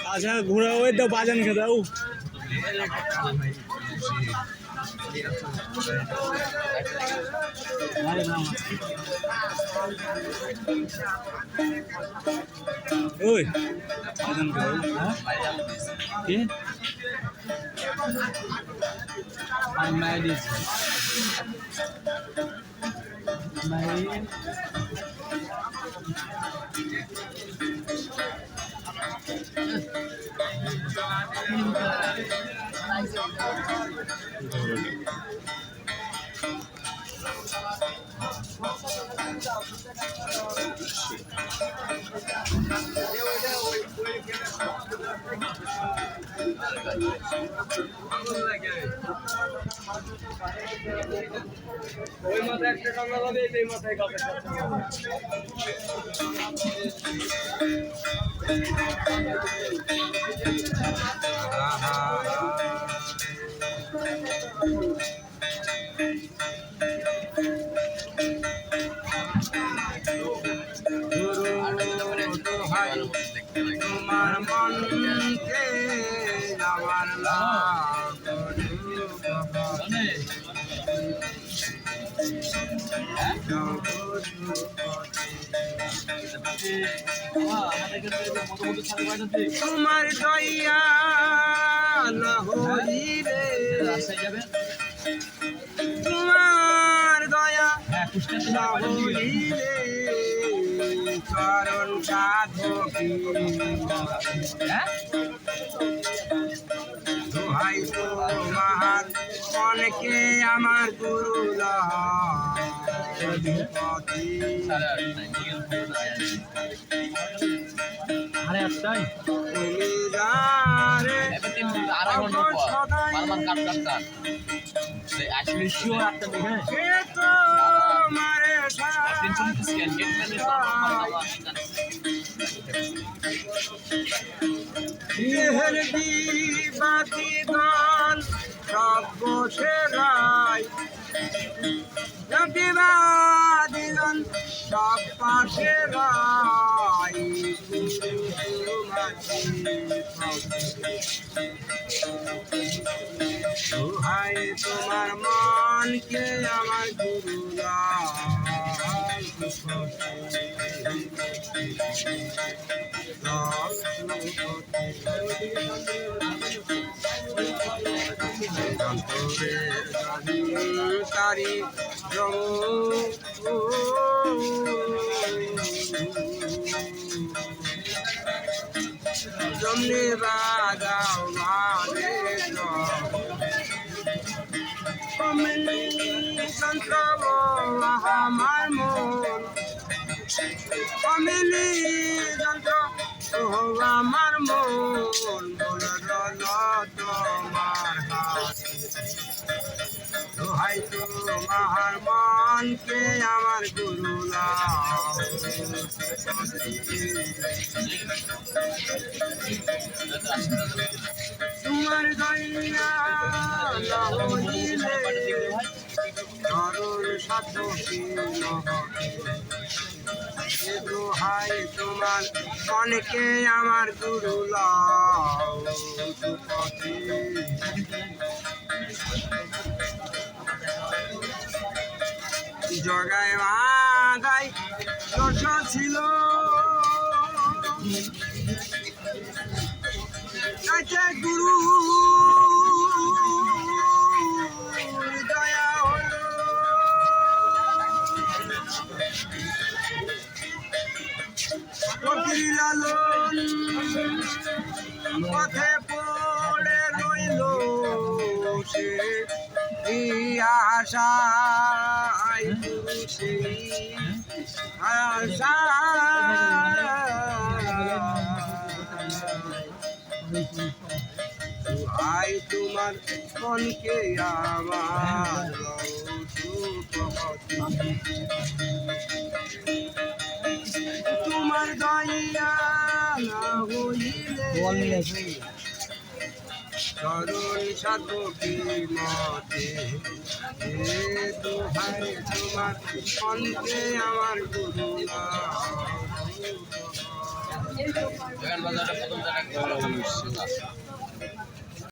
আচ্ছা ঘোরা ওই তো বাজান খেতে দাও ওই বাজান খাও কি I made it. ওই মাথায় একটা কান্না লাগে এই মাথায় গাছে তোমার মনকে আমার তোমার দয়া না হইলে তোমার দয়া না হইলে চরণ সাধকি দোহাই তোমার মনকে আমার গুরু আরে একটাই actually sure after the game. Attention to scale. Get many তোমার মনকে আমার গুরু তারি জমনে বাজাও মানে যন্ত্র আমার মন কমিলি যন্ত্র আমার মন বলল তোমার দোহাই তোমার মনকে আমার গুরু তোমার দয়া দোহাই তোমার মনকে আমার গুরু জগায় মাগাই দর্শন ছিল গুরু দয়া হলো লালন পথে পড়ে রইল সে আশা আশা আই তোমার মনকে আমার তোমার দয়া না হইলে চরণ সাধকি মতে হে দোহাই তোমার অন্তে আমার গুরু বাজারটা প্রথম জায়গা